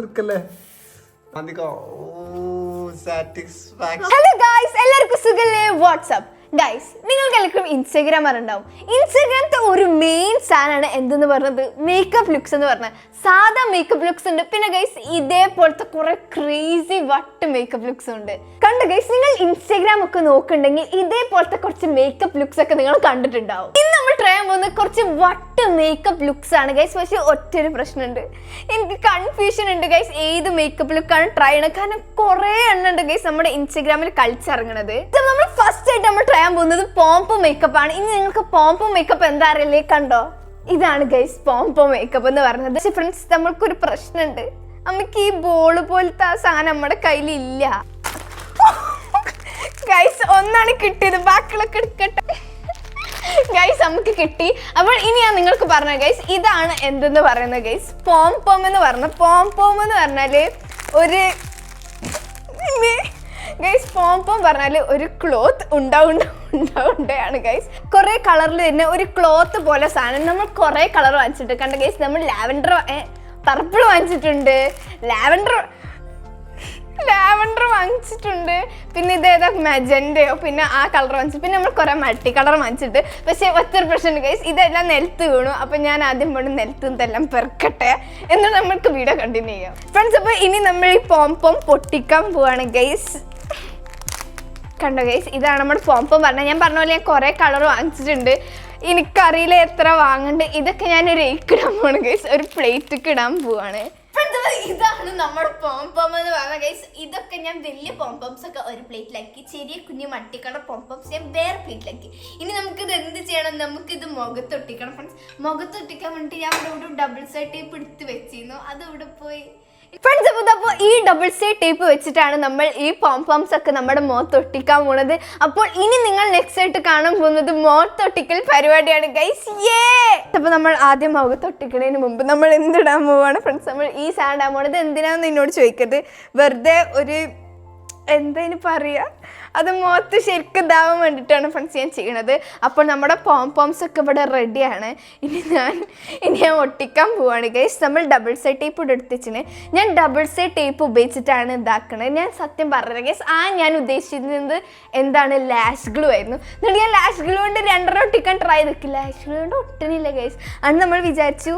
നിൽക്കല്ലേ. Hello guys, എല്ലാവർക്കും സുഖല്ലേ? വാട്സ്ആപ്പ് ഗൈസ്, നിങ്ങൾക്ക് എല്ലാവർക്കും ഇൻസ്റ്റാഗ്രാം അറിണ്ടാവും. ഇൻസ്റ്റാഗ്രാമത്തെ ഒരു മെയിൻ സാധനമാണ് എന്തെന്ന് പറഞ്ഞത് മേക്കപ്പ് ലുക്സ് എന്ന് പറഞ്ഞത്. സാധാ മേക്കപ്പ് ലുക്സ് ഉണ്ട്, പിന്നെ ഗൈസ് ഇതേപോലത്തെ കുറെ ക്രേസി വട്ട് മേക്കപ്പ് ലുക്സ് ഉണ്ട്. കണ്ട ഗൈസ്, നിങ്ങൾ ഇൻസ്റ്റാഗ്രാം ഒക്കെ നോക്കുന്നുണ്ടെങ്കിൽ ഇതേപോലത്തെ കുറച്ച് മേക്കപ്പ് ലുക്സ് ഒക്കെ നിങ്ങൾ കണ്ടിട്ടുണ്ടാവും. ഇന്ന് നമ്മൾ ട്രൈ ചെയ്യാൻ പോകുന്നത് കുറച്ച് വട്ട് മേക്കപ്പ് ലുക്സ് ആണ് ഗൈസ്. പക്ഷെ ഒറ്റൊരു പ്രശ്നമുണ്ട്, എനിക്ക് കൺഫ്യൂഷൻ ഉണ്ട് ഗൈസ് ഏത് മേക്കപ്പ് ലുക്കാണ് ട്രൈ ചെയ്യണത്. കാരണം കുറെ എണ്ണം ഉണ്ട് ഗൈസ് നമ്മുടെ ഇൻസ്റ്റാഗ്രാമിൽ കളിച്ചിറങ്ങണത്. നമ്മൾ ഫസ്റ്റ് ആയിട്ട് നമ്മൾ ട്രൈ ചെയ്യാൻ പോകുന്നത് പോംപോ മേക്കപ്പ് ആണ്. ഇനി നിങ്ങൾക്ക് പോംപോ മേക്കപ്പ് എന്താ അറിയില്ലേ? കണ്ടോ, ഇതാണ് ഗൈസ് പോംപോ മേക്കപ്പ് എന്ന് പറയുന്നത്. പക്ഷെ ഫ്രണ്ട്സ്, നമ്മൾക്കൊരു പ്രശ്നമുണ്ട്, നമുക്ക് ഈ ബോള് പോലത്തെ ആ സാധനം നമ്മുടെ കയ്യിലില്ല ഗൈസ്. ഒന്നാണ് കിട്ടിയത്, ബാക്കിയുള്ളൊക്കെ എടുക്കട്ടെ ഗൈസ്. നമുക്ക് കിട്ടി. അപ്പോൾ ഇനി ഞാൻ നിങ്ങൾക്ക് പറഞ്ഞ ഗൈസ്, ഇതാണ് എന്തെന്ന് പറയുന്നത് ഗൈസ്. പോംപോം എന്ന് പറഞ്ഞ പറഞ്ഞാല് ഗൈസ്, പോംപോം പറഞ്ഞാല് ഒരു ക്ലോത്ത് ഉണ്ടാവുണ്ടാണ് ഗൈസ്. കുറെ കളറിൽ തന്നെ ഒരു ക്ലോത്ത് പോലെ സാധനം. നമ്മൾ കുറെ കളർ വാങ്ങിച്ചിട്ട് കണ്ട ഗൈസ്. നമ്മൾ ലാവൻഡർ പർപ്പിൾ വാങ്ങിച്ചിട്ടുണ്ട്, ലാവൻഡർ വാങ്ങിച്ചിട്ടുണ്ട്, പിന്നെ ഇതേതാ മെജന്റയോ, പിന്നെ ആ കളർ വാങ്ങിച്ചിട്ട്, പിന്നെ നമ്മൾ കുറെ മൾട്ടി കളർ വാങ്ങിച്ചിട്ട്. പക്ഷെ ഒറ്റൊരു പ്രശ്നമുണ്ട് ഗൈസ്, ഇതെല്ലാം നിലത്ത് വീണു. അപ്പൊ ഞാൻ ആദ്യം പോയി നിലത്ത് ഇതെല്ലാം പെറുക്കട്ടെ, എന്നിട്ട് നമ്മൾക്ക് വീഡിയോ കണ്ടിന്യൂ ചെയ്യാം ഫ്രണ്ട്സ്. അപ്പൊ ഇനി നമ്മൾ ഈ പോംപോം പൊട്ടിക്കാൻ പോവാണ് ഗൈസ്. കണ്ടോ ഗൈസ്, ഇതാണ് നമ്മുടെ പോംപോം പറഞ്ഞത്. ഞാൻ പറഞ്ഞ പോലെ ഞാൻ കുറെ കളർ വാങ്ങിച്ചിട്ടുണ്ട്, എനിക്കറിയില്ല എത്ര വാങ്ങണ്ട്. ഇതൊക്കെ ഞാൻ ഒരു ഇടാൻ പോവാണ് ഗൈസ്, ഒരു പ്ലേറ്റിക്ക് ഇടാൻ പോവാണ്. ഇതാണ് നമ്മുടെ പോംപോം എന്ന് പറഞ്ഞ ഗൈസ്. ഇതൊക്കെ ഞാൻ വലിയ പോംപോംസ് ഒക്കെ ഒരു പ്ലേറ്റിലാക്കി, ചെറിയ കുഞ്ഞു മട്ടിക്കളർ പോംപോംസ് ഞാൻ വേറെ പ്ലേറ്റിലാക്കി. ഇനി നമുക്കിത് എന്ത് ചെയ്യണം? നമുക്കിത് മുഖത്തൊട്ടിക്കണം ഫ്രണ്ട്സ്. മുഖത്തൊട്ടിക്കാൻ വേണ്ടിയിട്ട് ഞാൻ ഇവിടെ ഡബിൾ സൈഡ് ടേപ്പ് എടുത്ത് വെച്ചിരുന്നു, അത് ഇവിടെ പോയി ഫ്രണ്ട്സ്. അപ്പോൾ ഈ ഡബിൾ സൈഡ് ടേപ്പ് വെച്ചിട്ടാണ് നമ്മൾ ഈ പോംപോംസ് ഒക്കെ നമ്മുടെ മുഖത്തൊട്ടിക്കാൻ പോണത്. അപ്പോൾ ഇനി നിങ്ങൾ നെക്സ്റ്റ് ആയിട്ട് കാണാൻ പോകുന്നത് മുഖത്തൊട്ടിക്കൽ പരിപാടിയാണ് ഗൈസ്. അപ്പോൾ നമ്മൾ ആദ്യം മുഖത്തൊട്ടിക്കുന്നതിന് മുമ്പ് നമ്മൾ എന്തിടാൻ പോവാണ് ഫ്രണ്ട്സ്? നമ്മൾ ഈ സാധനം ഇടാൻ പോണത് എന്തിനാന്ന് എന്നോട് ചോദിക്കരുത്. വെറുതെ ഒരു എന്തതിന് പറയുക, അത് മുഖത്ത് ശരിക്കും ഇതാവാൻ വേണ്ടിയിട്ടാണ് ഫ്രണ്ട്സ് ഞാൻ ചെയ്യണത്. അപ്പോൾ നമ്മുടെ പോംപോംസ് ഒക്കെ ഇവിടെ റെഡിയാണ്. ഇനി ഞാൻ ഒട്ടിക്കാൻ പോവാണ് ഗൈസ്. നമ്മൾ ഡബിൾ സൈഡ് ടേപ്പ് ഇവിടെ എടുത്തിച്ചിന്. ഞാൻ ഡബിൾ സൈഡ് ടേപ്പ് ഉപയോഗിച്ചിട്ടാണ് ഇതാക്കണത്. ഞാൻ സത്യം പറഞ്ഞത് ഗൈസ്, ഞാൻ ഉദ്ദേശിച്ചിരുന്നത് എന്താണ്, ലാഷ് ഗ്ലൂ ആയിരുന്നു. എന്നിട്ട് ഞാൻ ലാഷ് ഗ്ലൂ കൊണ്ട് 2 ഒട്ടിക്കാൻ ട്രൈ ചെയ്തിട്ട് ലാഷ് ഗ്ലൂ കൊണ്ട് ഒട്ടണില്ല ഗൈസ്. അന്ന് നമ്മൾ വിചാരിച്ചു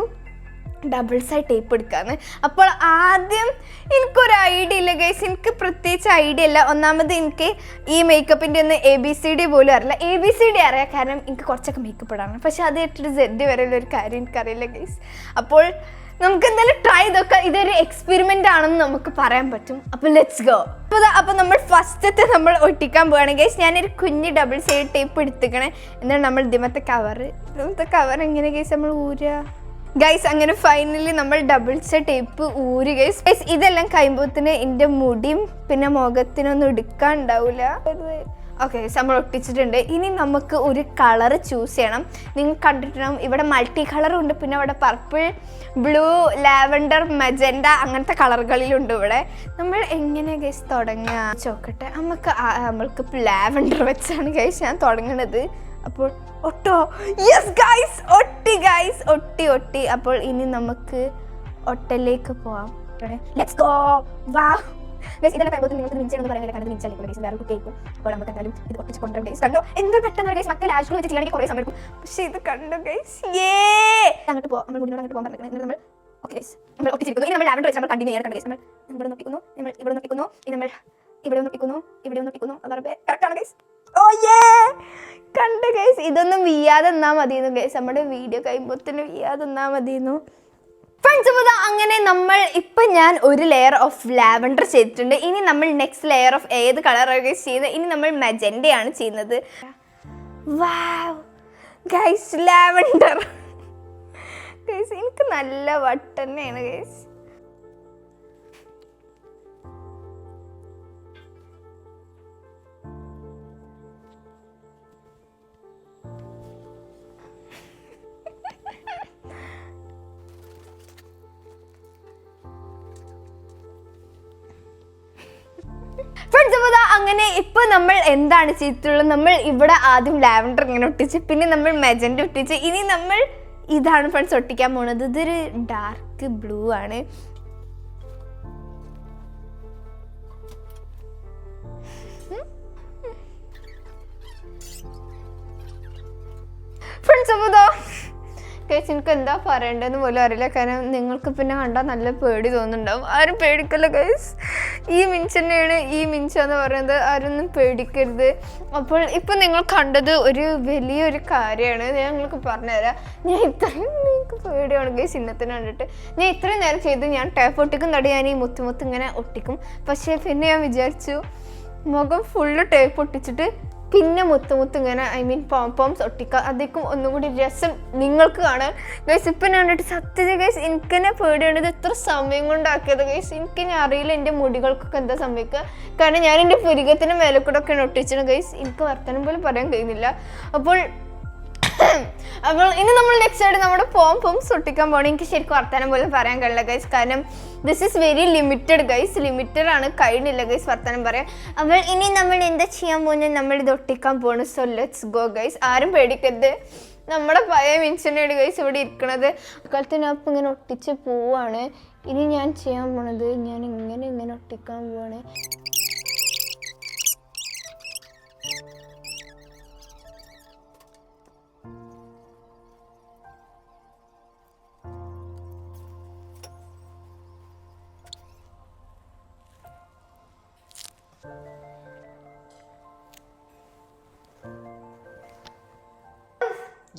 ഡബിൾ സൈഡ് ടേപ്പ് എടുക്കാന്ന്. അപ്പോൾ ആദ്യം എനിക്കൊരു ഐഡിയ ഇല്ല ഗൈസ്, എനിക്ക് പ്രത്യേകിച്ച് ഐഡിയ ഇല്ല. ഒന്നാമത് എനിക്ക് ഈ മേക്കപ്പിൻ്റെ ഒന്ന് ABCD പോലും അറിയില്ല. ABCD അറിയാം, കാരണം എനിക്ക് കുറച്ചൊക്കെ മേക്കപ്പ് ഇടാണ്. പക്ഷെ അത് ഇട്ടിട്ട് Z വരെയുള്ള ഒരു കാര്യം എനിക്കറിയില്ല ഗൈസ്. അപ്പോൾ നമുക്ക് എന്തായാലും ട്രൈ ചെയ്തൊക്കെ. ഇതൊരു എക്സ്പെരിമെൻ്റ് ആണെന്ന് നമുക്ക് പറയാൻ പറ്റും. അപ്പോൾ ലെറ്റ്സ് ഗോ. അപ്പോൾ നമ്മൾ ഫസ്റ്റത്തെ നമ്മൾ ഒട്ടിക്കാൻ പോവുകയാണ് ഗൈസ്. ഞാനൊരു കുഞ്ഞ് ഡബിൾ സൈഡ് ടേപ്പ് എടുത്തിക്കണേ. എന്നിട്ട് നമ്മൾ ഇതിമത്തെ കവർ എങ്ങനെ ഗൈസ് നമ്മൾ ഊരുക ഗൈസ്? അങ്ങനെ ഫൈനലി നമ്മൾ ഡബിൾ സൈഡ് ടേപ്പ് ഊരി ഗൈസ്. ഗൈസ് ഇതെല്ലാം കഴിയുമ്പോഴത്തേന് എൻ്റെ മുടിയും പിന്നെ മുഖത്തിനൊന്നും എടുക്കാൻ ഉണ്ടാവില്ല. ഓക്കെ, നമ്മൾ ഒട്ടിച്ചിട്ടുണ്ട്. ഇനി നമുക്ക് ഒരു കളർ ചൂസ് ചെയ്യണം. നിങ്ങൾ കണ്ടിട്ടുണ്ടാവും ഇവിടെ മൾട്ടി കളറും ഉണ്ട്, പിന്നെ ഇവിടെ പർപ്പിൾ, ബ്ലൂ, ലാവൻഡർ, മജന്റ അങ്ങനത്തെ കളറുകളിലുണ്ട്. ഇവിടെ നമ്മൾ എങ്ങനെ ഗൈസ് തുടങ്ങുക ചോക്കട്ടെ? നമ്മൾക്ക് ലാവൻഡർ വെച്ചാണ് ഗൈസ് ഞാൻ തുടങ്ങണത്. അപ്പോൾ ഒട്ടോ, യെസ് ഗൈസ്, ഒട്ടി ഗൈസ്, ഒട്ടി. അപ്പോൾ ഇനി നമുക്ക് ഒട്ടലേക്ക് പോവാം. Let's go. വാ ഗൈസ്, ഇതെല്ലാം കഴിയുമ്പോൾ നിങ്ങൾക്ക് മിഞ്ചെന്ന് പറയുന്നത് കണ്ടത് മിഞ്ചാലിപ്പോൾ ഗൈസ് വേറെ കുട്ടിയായിരിക്കും. അപ്പോൾ നമുക്ക് എന്തായാലും ഇത് ഒട്ടിച്ച് കൊണ്ടുവരും ഗൈസ്. കണ്ടോ എന്ത് പെട്ടെന്ന് ഗൈസ്. മറ്റേ ലാഷ് ഗ്ലൂ വെച്ച് ചെയ്യണമെങ്കിൽ കുറേ സമയം എടുക്കും. പക്ഷേ ഇത് കണ്ടോ ഗൈസ്, അങ്ങോട്ട് പോകാം. നമ്മൾ മുന്നോട്ട് പോകാൻ പറഞ്ഞിരിക്കുന്നത് നമ്മൾ ഓക്കെ ഗൈസ്, നമ്മൾ ഒട്ടിച്ചിരിക്കുന്നു. ഇനി നമ്മൾ ലാവൻഡർ വെച്ച് നമ്മൾ കണ്ടിന്യൂ ചെയ്യാൻ കണ്ടു ഗൈസ്. നമ്മൾ ഇവിടെ നോക്കിക്കുന്നു, നമ്മൾ ഇവിടെ നോക്കിക്കുന്നു, ഇനി നമ്മൾ ഇവിടെ നോക്കിക്കുന്നു. അതാണ് കറക്റ്റാണ് ഗൈസ്. ഓ കണ്ട ഗൈസ്, ഇതൊന്നും വീയാതെ നിന്നാൽ മതിയെന്നു ഗൈസ്. നമ്മുടെ വീഡിയോ കഴിയുമ്പോൾ തന്നെ വീയാതെ നിന്നാൽ മതിയെന്നു ഫ്രണ്ട്സ്. അപ്പോൾ അങ്ങനെ ഞാൻ ഒരു ലെയർ ഓഫ് ലാവൻഡർ ചെയ്തിട്ടുണ്ട്. ഇനി നമ്മൾ നെക്സ്റ്റ് ലെയർ ഓഫ് ഏത് കളറാണ് ഗൈസ് ചെയ്യുന്നത്? ഇനി നമ്മൾ മജന്റയാണ് ചെയ്യുന്നത്. വാവ് ഗൈസ്, ലാവൻഡർ ഗൈസ്, എനിക്ക് നല്ല വട്ട് തന്നെയാണ് ഗൈസ്. അങ്ങനെ ഇപ്പൊ നമ്മൾ എന്താണ് ചെയ്തിട്ടുള്ളത്? നമ്മൾ ഇവിടെ ആദ്യം ലാവൻഡർ ഇങ്ങനെ ഒട്ടിച്ച്, പിന്നെ നമ്മൾ മെജന്റ ഒട്ടിച്ച്, ഇനി നമ്മൾ ഇതാണ് ഫ്രണ്ട്സ് ഒട്ടിക്കാൻ പോകുന്നത്. ഇതൊരു ഡാർക്ക് ബ്ലൂ ആണ്. ഫ്രണ്ട്സ് അപ്പോൾ കേസ് എനിക്ക് എന്താ പറയേണ്ടതെന്ന് പോലും അറിയില്ല. കാരണം നിങ്ങൾക്ക് പിന്നെ കണ്ടാൽ നല്ല പേടി തോന്നുന്നുണ്ടാവും. ആരും പേടിക്കല്ല ഗൈസ്. ഈ മിൻസന്നെയാണ് ഈ മിൻസ എന്ന് പറയുന്നത്. ആരൊന്നും പേടിക്കരുത്. അപ്പോൾ ഇപ്പം നിങ്ങൾ കണ്ടത് ഒരു വലിയൊരു കാര്യമാണ്. ഞാൻ നിങ്ങൾക്ക് പറഞ്ഞുതരാം. ഞാൻ ഇത്രയും നിങ്ങൾക്ക് പേടിയാണ് ഗൈസ് ഇന്നത്തിന് കണ്ടിട്ട്. ഞാൻ ഇത്രയും നേരം ചെയ്ത് ഞാൻ ടേപ്പ് ഒട്ടിക്കും തടി ഞാൻ ഈ മുത്ത് ഇങ്ങനെ ഒട്ടിക്കും. പക്ഷേ പിന്നെ ഞാൻ വിചാരിച്ചു മുഖം ഫുള്ള് ടേപ്പ് ഒട്ടിച്ചിട്ട് പിന്നെ മുത്ത് ഇങ്ങനെ പോംസ് ഒട്ടിക്കുക. അധികം ഒന്നും കൂടി രസം നിങ്ങൾക്ക് കാണാൻ ഗൈസ്. ഇപ്പം ഞാൻ കണ്ടിട്ട് സത്യത ഗൈസ് എനിക്ക് തന്നെ പേടിയാണ്. ഇത് എത്ര സമയം കൊണ്ടാക്കിയത് ഗൈസ്. എനിക്ക് ഞാൻ അറിയില്ല എൻ്റെ മുടികൾക്കൊക്കെ എന്താ സംഭവിക്കുക. കാരണം ഞാൻ എൻ്റെ പുരികത്തിന് മേലെ കൂടെ ഒക്കെ ഒട്ടിച്ചിട്ട് ഗൈസ് എനിക്ക് വർത്തമാനം പോലും പറയാൻ കഴിയുന്നില്ല. അപ്പോൾ ഇനി നമ്മൾ നെക്സ്റ്റ് ആയിട്ട് നമ്മുടെ പോംസ് ഒട്ടിക്കാൻ പോകണം. എനിക്ക് ശരിക്കും വർത്തമാനം പോലും പറയാൻ കഴിയില്ല ഗൈസ്. കാരണം this is very limited guys. Limited ആണ്, കഴിഞ്ഞില്ല ഗൈസ് വർത്തമാനം പറയാൻ. അപ്പോൾ ഇനി നമ്മൾ എന്താ ചെയ്യാൻ പോകുന്നത്, നമ്മൾ ഇത് ഒട്ടിക്കാൻ പോകണം. So let's go guys. ആരും പേടിക്കരുത്. നമ്മുടെ പഴയ മിൻസനാണ് ഗൈസ് ഇവിടെ ഇരിക്കണത്. അക്കാലത്തിനപ്പം ഇങ്ങനെ ഒട്ടിച്ച് പോവാണ്. ഇനി ഞാൻ ചെയ്യാൻ പോണത് ഞാൻ ഇങ്ങനെ ഒട്ടിക്കാൻ പോവാണ്.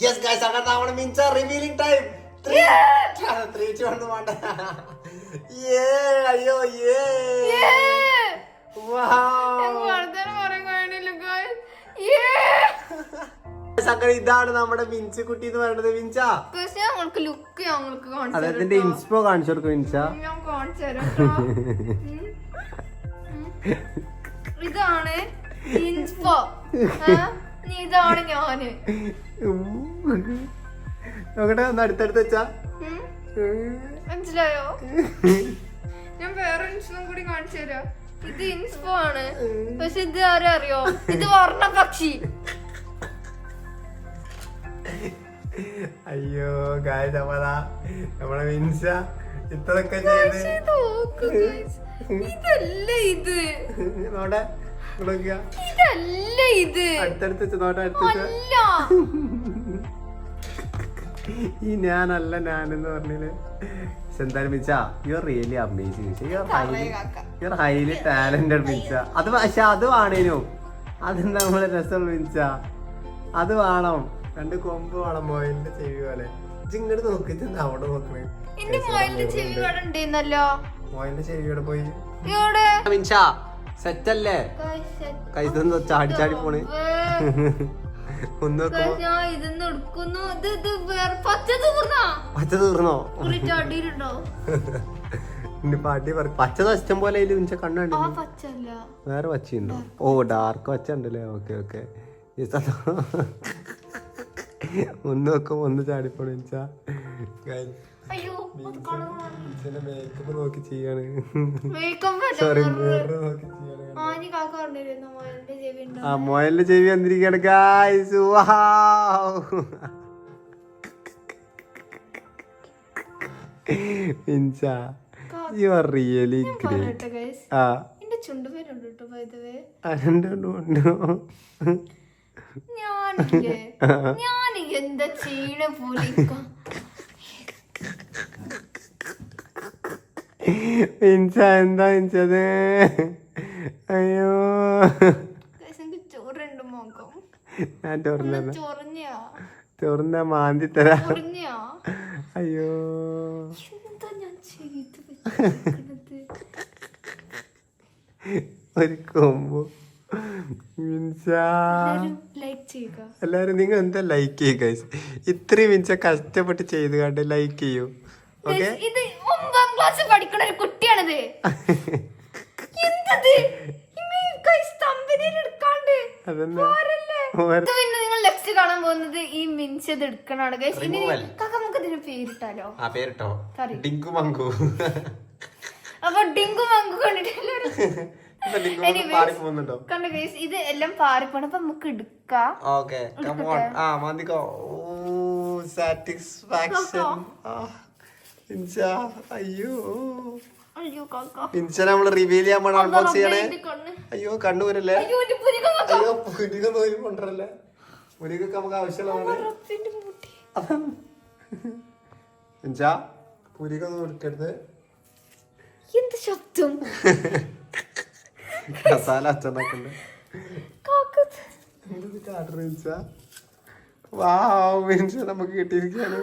Yes guys, അങ്ങനെ നമ്മുടെ മിൻസ റിവീലിംഗ് ടൈം. 3 2 1 വേണ്ട. അയ്യോ അങ്ങനെ ഇതാണ് നമ്മുടെ മിൻസ കുട്ടി എന്ന് പറയുന്നത്. മിൻസ അതിന്റെ ഇൻസ്പോ കാണിച്ചു കൊടുക്കും. മിൻസ ഇതാണ് ഇൻസ്പോ. ഇതാണ് ഞാന്. നോക്കട്ടെ ഒന്ന് അടുത്തടുത്ത് വെച്ചാ മനസ്സിലായോ? ഞാൻ വേറെ ഇൻസ്പോ കൂടി കാണിച്ചു തരാം. ഇത് ഇൻസ്പോ ആണ്. പക്ഷെ ഇത് ആരും അറിയോ? ഇത് വർണ്ണ പക്ഷി. അയ്യോ ഗായ്സ്, നമ്മളെ മിൻസ ഇത്രയൊക്കെ ചെയ്ത് ഇതല്ല ഇത്. നോട്ടെ ഇതല്ല ഇത്. അടുത്തടുത്ത് നോട്ടെ അടുത്ത ഈ ഞാനല്ല ഞാനെന്ന് പറഞ്ഞില്ലേ. എന്തായാലും Minsa you are really amazing. You are highly talented Minsa. അത് പക്ഷെ അത് വേണേനു. അതെന്താ നമ്മളെ രസമുള്ള മിൻസ. അത് വേണം. 2 കൊമ്പ് വേണം മൊയിലിന്റെ ചെവി പോലെ. ഇങ്ങോട്ട് നോക്കിട്ട് അവിടെ നോക്കണേ. മൊയിലിന്റെ ചെവിയോടെ പോയി. മിൻസ സെറ്റല്ലേ? കൈതൊന്ന് ചാടി പോണ്. ഒന്ന് പച്ച തീർന്നോ? പാട്ടി പച്ച ഇഷ്ടം പോലെ മിൻസ കണ്ണുണ്ട്. വേറെ പച്ചയുണ്ടോ? ഓ ഡാർക്ക് പച്ച ഉണ്ടല്ലേ. Okay okay. ഒന്ന് നോക്കുമ്പോ ഒന്ന് ചാടിപ്പോണ മിൻസ. മേക്കപ്പ് നോക്കി ചെയ്യാണ്. സോറി നോക്കി ചെയ്യാണ്. ആ മൊയലിന്റെ ചെവി വന്നിരിക്കുകയാണ് guys. മിൻസ you are really great. ആ ഞാൻ എന്താ ചെയ്യണ പോലെ മിൻസ എന്താ മിൻസത്? അയ്യോ ചോറുണ്ട് മുഖം. ഞാൻ ചൊറഞ്ഞ മാന്തി തരാ. അയ്യോ എന്താ ഞാൻ ചെയ്ത് ഒരു കൊമ്പോ. മിൻസ എല്ലാരും നിങ്ങൾ എന്താ ലൈക്ക് ചെയ്യുക. ഇത്രയും മിൻസ കഷ്ടപ്പെട്ട് ചെയ്ത് കണ്ട് ലൈക്ക് ചെയ്യൂ. ഓക്കെ ഇത് 9ാം ക്ലാസ് പഠിക്കുന്ന ഒരു കുട്ടിയാണിത്. നിങ്ങൾ നെക്സ്റ്റ് കാണാൻ പോകുന്നത് ഈ മിൻസ എടുക്കണാണ്. നമുക്ക് ഇതിന് പേരിട്ടാലോ? പേരിട്ടോ ഡിങ്കു മങ്കു. അപ്പൊ ഡിങ്കു മങ്കു കണ്ടിട്ട് ഇത് എല്ലാം പാറിപ്പോണം. അപ്പൊ നമുക്ക് എടുക്കാം. അയ്യോ മിൻസ നമ്മള് റിവീൽ ചെയ്യാൻ പോണ അൺബോക്സ് ചെയ്യണേ. അയ്യോ കണ്ണൂരല്ലേ? അയ്യോ പുരികം നോക്കി കൊണ്ടല്ലേ. പുലിക്കൊക്കെ നമുക്ക് ആവശ്യമുള്ളതാണ്. റബ്ബിന്റെ മുടി. എന്നുവെച്ചാ പുലിക്കൊന്നും എടുക്കരുത്. എന്ത് ശബ്ദം? മസാല അച്ഛണ്ടാക്കണ്ട്. എന്തൊരു കാട്ടുവെച്ചാ നമുക്ക് കിട്ടിയിരിക്കാണ്.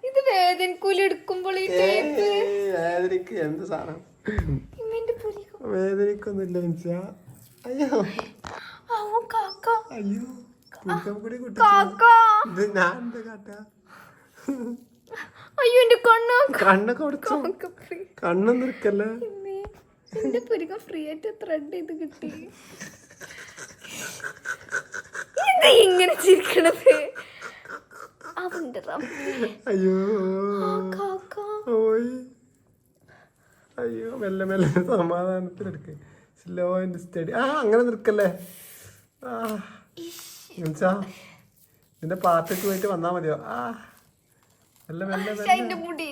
ഇത് വേദനക്കൂലി എടുക്കുമ്പോൾ വേദനക്ക് എന്ത് സാധനം വേദനക്കൊന്നുമില്ല മിച്ചാ. അയ്യോ അയ്യോ കൂടി കുട്ടി ഇത് ഞാൻ എന്താ കാട്ടാ? അയ്യോ എന്റെ കണ്ണൊക്കെ കൊടുത്തു. കണ്ണൊന്നും എടുക്കല്ലേ. എന്റെ പുരികം ഫ്രീ ആയിട്ട് ത്രെഡ് ചെയ്ത് കിട്ടി. എന്താ ഇങ്ങനെ ചിരിക്കണത്? അവന്റെ അയ്യോ ഓയ് അയ്യോ മെല്ലെ മെല്ലെ സമാധാനത്തിലെടുക്ക്. Slow and study. അങ്ങനെ നിൽക്കല്ലേ. ഇതിന്റെ പാർട്ടിക്ക് പോയിട്ട് വന്നാ മതിയോ? മെല്ലെ മെല്ലെ മുടി.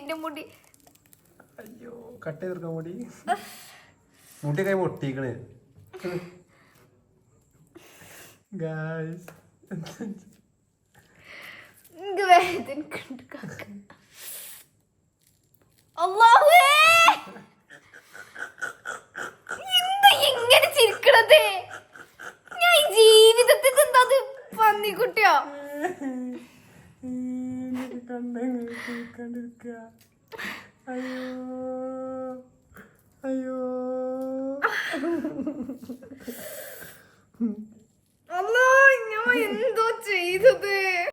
അയ്യോ കട്ട് ചെയ്തെടുക്കാം മുടി. മുടി കൈ പൊട്ടിക്കണേ. ഗായ്സ് എന്താ ഇങ്ങനെ ചിരിക്കണത്? ഞാൻ ജീവിതത്തിൽ എന്താ പന്നിക്കുട്ടിയോ? കണ്ടിരിക്കുക. അയ്യോ അയ്യോ അല്ലോ ഞാൻ എന്തോ ചെയ്തത്?